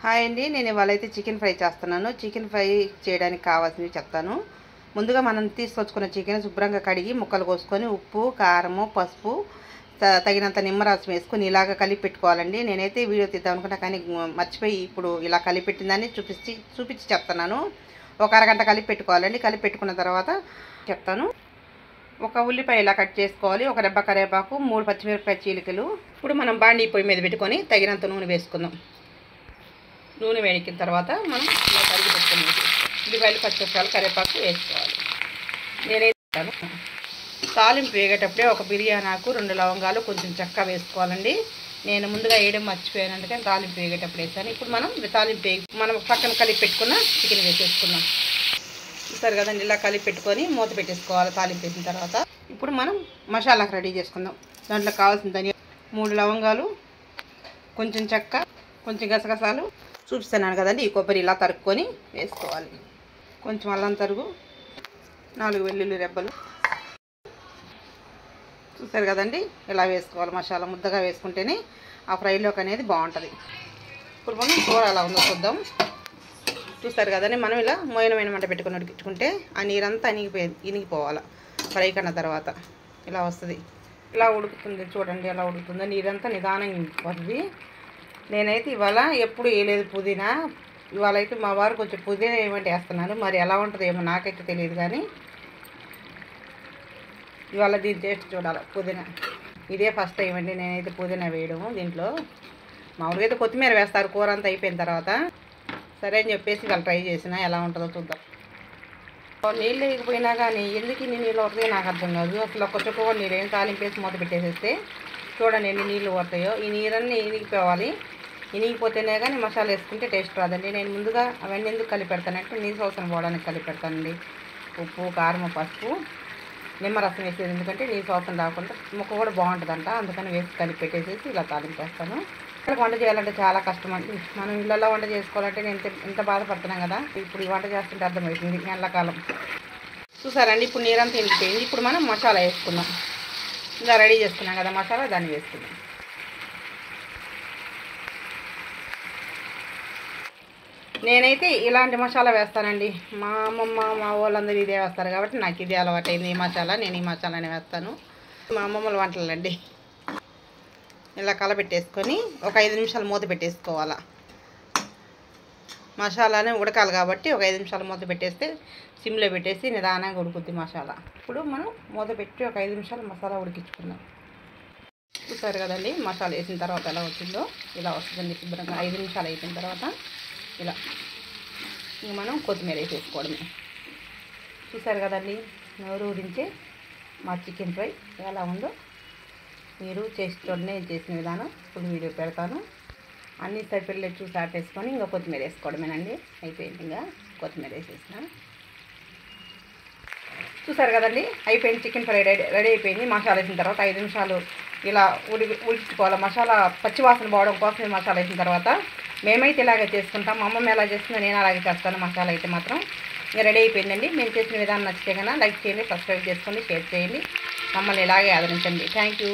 Hi అండి, నేను ఇవాళ అయితే చికెన్ ఫ్రై చేస్తున్నాను. చికెన్ ఫ్రై చేయడానికి కావాల్సినవి చెప్తాను. ముందుగా మనం తీసుకొచ్చుకున్న చికెన్ శుభ్రంగా కడిగి ముక్కలు కోసుకొని ఉప్పు, కారము, పసుపు, తగినంత నిమ్మరసం వేసుకొని ఇలాగ కలిపి పెట్టుకోవాలండి. నేనైతే వీడియో తీద్దాం అనుకున్నా కానీ మర్చిపోయి ఇప్పుడు ఇలా కలిపి పెట్టిందని చూపించి చెప్తున్నాను. ఒక అరగంట కలిపి పెట్టుకోవాలండి. కలిపి పెట్టుకున్న తర్వాత చెప్తాను. ఒక ఉల్లిపాయ ఇలా కట్ చేసుకోవాలి, ఒక రెబ్బ కరివేపాకు, 3 పచ్చిమిరపకాయ చీలికలు. ఇప్పుడు మనం బాండీ పొయ్యి మీద పెట్టుకొని తగినంత నూనె వేసుకుందాం. నూనె వేడికిన తర్వాత మనం ఇలా కడిగి పెట్టుకుని ఉల్లిపాయలు, పచ్చిమిరపకాయలు, కరివేపాకు వేసుకోవాలి. నేనేస్తాను తాలింపు వేగేటప్పుడే ఒక బిర్యానీ ఆకు, 2 లవంగాలు, కొంచెం చెక్క వేసుకోవాలండి. నేను ముందుగా వేయడం మర్చిపోయాను, అందుకని తాలింపు వేగేటప్పుడు వేసాను. ఇప్పుడు మనం తాలింపు మనం పక్కన కలిపి పెట్టుకున్న చికెన్ వేసేసుకుందాం. చూస్తారు కదండి, ఇలా కలిపి పెట్టుకొని మూత పెట్టేసుకోవాలి తాలింపు వేసిన తర్వాత. ఇప్పుడు మనం మసాలాకు రెడీ చేసుకుందాం. దాంట్లో కావాల్సిన ధనియా, 3 లవంగాలు, కొంచెం చెక్క, కొంచెం గసగసాలు చూపిస్తున్నాను కదండి. ఈ కొబ్బరి ఇలా తరుక్కొని వేసుకోవాలి. కొంచెం అల్లం తరుగు, 4 వెల్లుల్లి రెబ్బలు. చూస్తారు కదండి, ఇలా వేసుకోవాలి. మసాలా ముద్దగా వేసుకుంటేనే ఆ ఫ్రైలోకి అనేది బాగుంటుంది. ఇప్పుడు మనం కూర అలా ఉందో చూద్దాం. చూస్తారు కదండి, మనం ఇలా మోయినమైన మంట పెట్టుకుని ఉడికించుకుంటే ఆ నీరంతా ఇనిగిపోవాలి. ఫ్రై కన్నా తర్వాత ఇలా వస్తుంది. ఇలా ఉడుకుతుంది చూడండి, ఎలా ఉడుకుతుందో. నీరంతా నిదానంగా ఇంగిపోతుంది. నేనైతే ఇవాళ ఎప్పుడు వేయలేదు పుదీనా. ఇవాళ అయితే మా వారు కొంచెం పుదీనా ఏమంటే వేస్తున్నాను. మరి ఎలా ఉంటుందో ఏమో నాకైతే తెలియదు, కానీ ఇవాళ దీని టేస్ట్ చూడాలి. పుదీనా ఇదే ఫస్ట్ టైం అండి నేనైతే పుదీనా వేయడము. దీంట్లో మామూలుగా అయితే కొత్తిమీర వేస్తారు కూర అంతా అయిపోయిన తర్వాత. సరే అని చెప్పేసి ఇవాళ ట్రై చేసిన, ఎలా ఉంటుందో చూద్దాం. నీళ్ళు వేయకపోయినా కానీ ఎందుకు ఇన్ని నీళ్ళు వస్తాయో నాకు అర్థం కాదు. అసలు ఒక చుక్క కూడా నీళ్ళు ఏం తాలింపేసి మూత పెట్టేసేస్తే చూడండి ఎన్ని నీళ్ళు పడతాయో. ఈ నీరన్నీ ఇనిగిపోవాలి. ఇనిగిపోతేనే కానీ మసాలా వేసుకుంటే టేస్ట్ రాదండి. నేను ముందుగా అవన్నీ ఎందుకు కలిపి పెడతానంటే నీరు సోసన పోవడానికి కలిపి పెడతానండి. ఉప్పు, కారం, పసుపు, నిమ్మరసం వేసేది ఎందుకంటే నీరు సోసన రాకుండా ముక్క కూడా బాగుంటుందంట. అందుకని వేసి కలిపి పెట్టేసేసి ఇలా తాలింపేస్తాను. ఇక్కడ వంట చేయాలంటే చాలా కష్టం అండి. మనం ఇళ్ళల్లో వంట చేసుకోవాలంటే నేను ఎంత బాధపడుతున్నాం కదా. ఇప్పుడు ఈ వంట చేస్తుంటే అర్థమవుతుంది ఎండాకాలం. చూసారండి, ఇప్పుడు నీరంతా ఇంకిపోయింది. ఇప్పుడు మనం మసాలా వేసుకుందాం. ఇలా రెడీ చేసుకున్నాం కదా మసాలా, దాన్ని వేసుకుందాం. నేనైతే ఇలాంటి మసాలా వేస్తానండి. మా అమ్మమ్మ, మా వాళ్ళందరూ ఇదే వేస్తారు కాబట్టి నాకు ఇదే అలవాటైంది. ఈ మసాలా నేను ఈ మసాలానే వేస్తాను. మా అమ్మమ్మల వంటలండి. ఇలా కలపెట్టేసుకొని ఒక 5 నిమిషాలు మూత పెట్టేసుకోవాలా. మసాలానే ఉడకాలి కాబట్టి ఒక 5 నిమిషాలు మూత పెట్టేస్తే సిమ్లో పెట్టేసి నిదానంగా ఉడుకుద్ది మసాలా. ఇప్పుడు మనం మూత పెట్టి ఒక 5 నిమిషాలు మసాలా ఉడికించుకుందాం. చూసారు కదండి, మసాలా వేసిన తర్వాత ఎలా వచ్చిందో ఇలా వస్తుందండి శుభ్రంగా. 5 నిమిషాలు అయిపోయిన తర్వాత ఇలా ఇంక మనం కొత్తిమీర వేసేసుకోవడమే. చూసారు కదండి, నోరు ఊరించే మా చికెన్ ఫ్రై ఎలా ఉందో మీరు చేసి చూడండి. నేను చేసిన విధానం ఇప్పుడు వీడియో పెడతాను. అన్ని సరిపడలే చూసి ఆటేసుకొని ఇంకా కొత్తిమీర వేసుకోవడమేనండి. అయిపోయింది, ఇంకా కొత్తిమీర వేసేసిన. చూసారు కదండి, అయిపోయింది. చికెన్ ఫ్రై రెడీ అయిపోయింది. మసాలా వేసిన తర్వాత 5 నిమిషాలు ఇలా ఉడికించుకోవాలి. మసాలా పచ్చివాసన పోవడం కోసం మసాలా వేసిన తర్వాత మేమైతే ఇలాగే చేసుకుంటాం. మా అమ్మమ్మ ఎలా చేస్తుందో నేను అలాగే చేస్తాను. మసాలా అయితే మాత్రం ఇంకా రెడీ అయిపోయిందండి. మేము చేసిన విధానం నచ్చితే కన్నా లైక్ చేయండి, సబ్స్క్రైబ్ చేసుకోండి, షేర్ చేయండి. మమ్మల్ని ఇలాగే ఆదరించండి. Thank you.